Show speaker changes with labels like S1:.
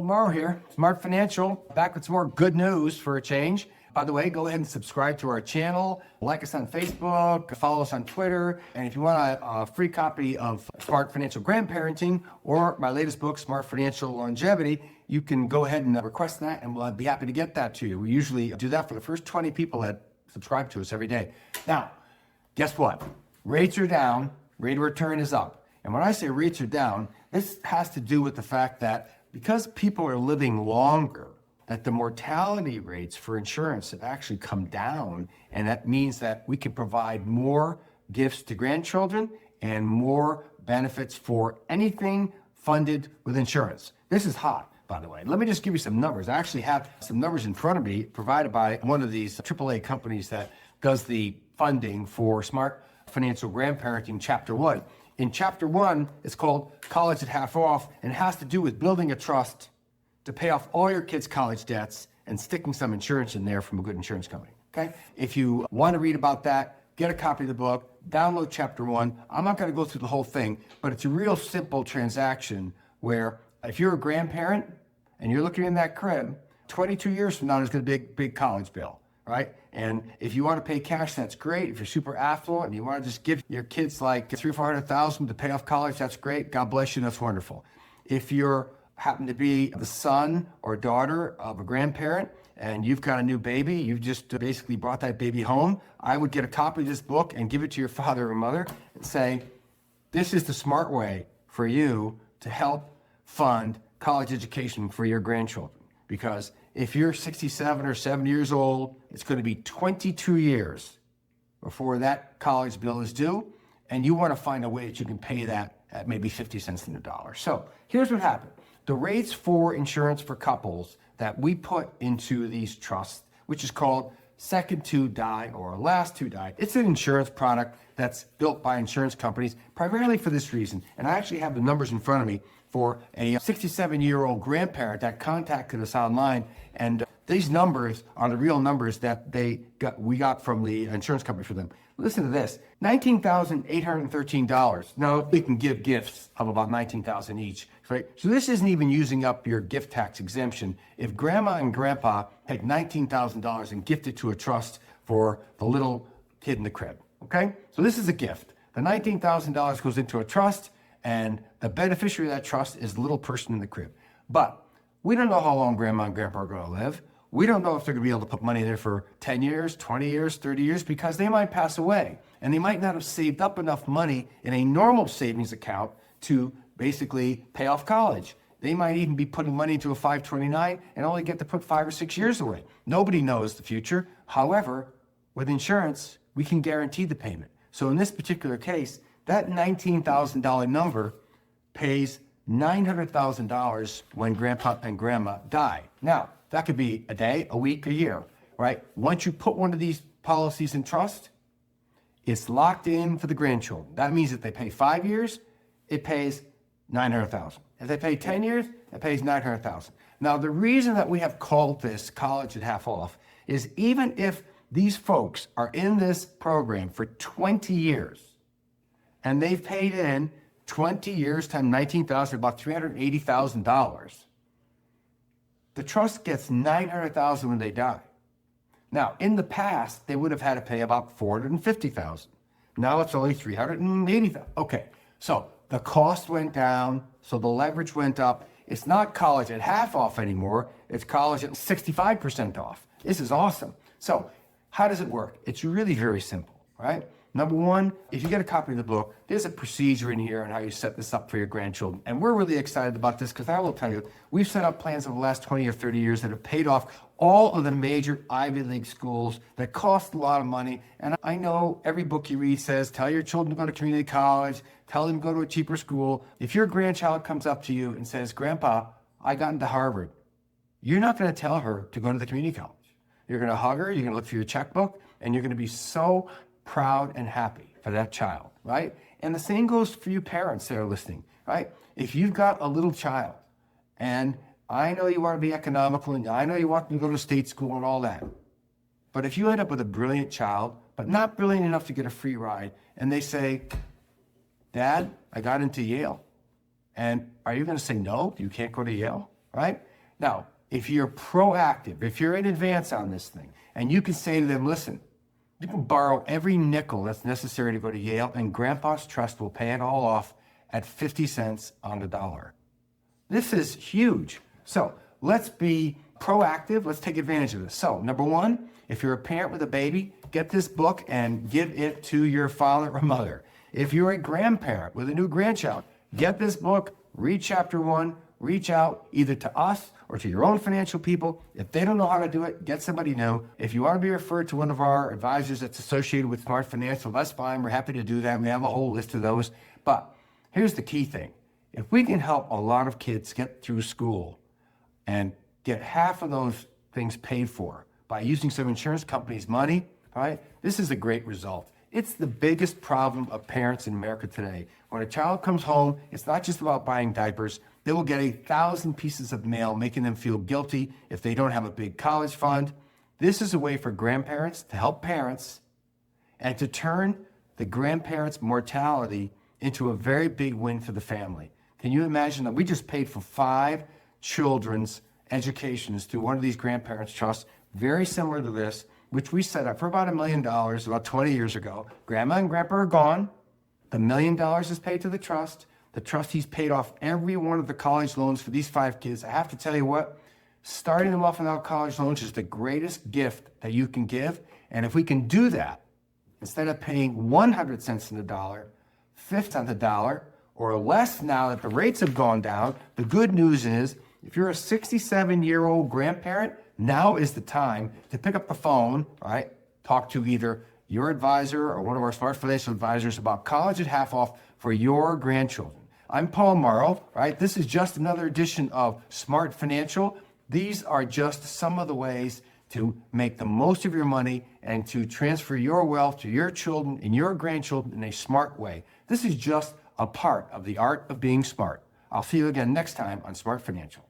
S1: Morrow here, Smart Financial, back with some more good news for a change. By the way, go ahead and subscribe to our channel, like us on Facebook, follow us on Twitter, and if you want a free copy of Smart Financial Grandparenting or my latest book, Smart Financial Longevity, you can go ahead and request that, and we'll be happy to get that to you. We usually do that for the first 20 people that subscribe to us every day. Now, guess what? Rates are down, rate of return is up. And when I say rates are down, this has to do with the fact that because people are living longer, that the mortality rates for insurance have actually come down. And that means that we can provide more gifts to grandchildren and more benefits for anything funded with insurance. This is hot, by the way. Let me just give you some numbers. I actually have some numbers in front of me provided by one of these AAA companies that does the funding for Smart Financial Grandparenting Chapter 1. In Chapter 1, it's called College at Half Off, and it has to do with building a trust to pay off all your kids' college debts and sticking some insurance in there from a good insurance company, okay? If you want to read about that, get a copy of the book, download Chapter 1. I'm not going to go through the whole thing, but it's a real simple transaction where if you're a grandparent and you're looking in that crib, 22 years from now, there's going to be a big college bill, right? And if you want to pay cash, that's great. If you're super affluent and you want to just give your kids like $300,000 or $400,000 to pay off college, that's great. God bless you. That's wonderful. If you're happen to be the son or daughter of a grandparent and you've got a new baby, you've just basically brought that baby home, I would get a copy of this book and give it to your father or mother and say, this is the smart way for you to help fund college education for your grandchildren. Because if you're 67 or 70 years old, it's going to be 22 years before that college bill is due, and you want to find a way that you can pay that at maybe 50 cents in the dollar. So here's what happened. The rates for insurance for couples that we put into these trusts, which is called Second to Die or Last to Die. It's an insurance product that's built by insurance companies primarily for this reason. And I actually have the numbers in front of me for a 67-year-old grandparent that contacted us online. And these numbers are the real numbers that we got from the insurance company for them. Listen to this, $19,813. Now, we can give gifts of about $19,000 each, right? So this isn't even using up your gift tax exemption. If grandma and grandpa take $19,000 and gift it to a trust for the little kid in the crib, okay? So this is a gift. The $19,000 goes into a trust, and the beneficiary of that trust is the little person in the crib. But we don't know how long grandma and grandpa are going to live. We don't know if they're going to be able to put money there for 10 years, 20 years, 30 years, because they might pass away. And they might not have saved up enough money in a normal savings account to basically pay off college. They might even be putting money into a 529 and only get to put 5 or 6 years away. Nobody knows the future. However, with insurance, we can guarantee the payment. So in this particular case, that $19,000 number pays $900,000 when grandpa and grandma die. Now, that could be a day, a week, a year, right? Once you put one of these policies in trust, it's locked in for the grandchildren. That means if they pay 5 years, it pays $900,000. If they pay 10 years, it pays $900,000. Now, the reason that we have called this college at half off is even if these folks are in this program for 20 years and they've paid in 20 years times $19,000, about $380,000, the trust gets $900,000 when they die. Now, in the past, they would have had to pay about $450,000. Now it's only $380,000. Okay, so the cost went down, so the leverage went up. It's not college at half off anymore. It's college at 65% off. This is awesome. So how does it work? It's really very simple, right? Number one, if you get a copy of the book, there's a procedure in here on how you set this up for your grandchildren. And we're really excited about this because I will tell you, we've set up plans over the last 20 or 30 years that have paid off all of the major Ivy League schools that cost a lot of money. And I know every book you read says, tell your children to go to community college, tell them to go to a cheaper school. If your grandchild comes up to you and says, Grandpa, I got into Harvard, you're not going to tell her to go to the community college. You're going to hug her, you're going to look through your checkbook, and you're going to be so proud and happy for that child, right? And the same goes for you parents that are listening, right? If you've got a little child, and I know you want to be economical, and I know you want them to go to state school and all that, but if you end up with a brilliant child, but not brilliant enough to get a free ride, and they say, Dad, I got into Yale, and are you going to say no, you can't go to Yale, right? Now, if you're proactive, if you're in advance on this thing, and you can say to them, listen, you can borrow every nickel that's necessary to go to Yale, and Grandpa's Trust will pay it all off at 50 cents on the dollar. This is huge. So let's be proactive. Let's take advantage of this. So number one, if you're a parent with a baby, get this book and give it to your father or mother. If you're a grandparent with a new grandchild, get this book, read chapter 1, reach out either to us or to your own financial people. If they don't know how to do it, get somebody new. If you want to be referred to one of our advisors that's associated with Smart Financial, that's fine. We're happy to do that. We have a whole list of those. But here's the key thing. If we can help a lot of kids get through school and get half of those things paid for by using some insurance company's money, right? This is a great result. It's the biggest problem of parents in America today. When a child comes home, it's not just about buying diapers. They will get 1,000 pieces of mail making them feel guilty if they don't have a big college fund. This is a way for grandparents to help parents and to turn the grandparents' mortality into a very big win for the family. Can you imagine that we just paid for 5 children's educations through one of these grandparents' trusts, very similar to this, which we set up for about $1 million about 20 years ago. Grandma and Grandpa are gone. The $1 million is paid to the trust. The trustees paid off every one of the college loans for these 5 kids. I have to tell you what, starting them off without college loans is the greatest gift that you can give. And if we can do that, instead of paying 100 cents on the dollar, 50 on the dollar, or less now that the rates have gone down, the good news is if you're a 67-year-old grandparent, now is the time to pick up the phone, right? Talk to either your advisor or one of our Smart Financial advisors about college at half off for your grandchildren. I'm Paul Morrow, right? This is just another edition of Smart Financial. These are just some of the ways to make the most of your money and to transfer your wealth to your children and your grandchildren in a smart way. This is just a part of the art of being smart. I'll see you again next time on Smart Financial.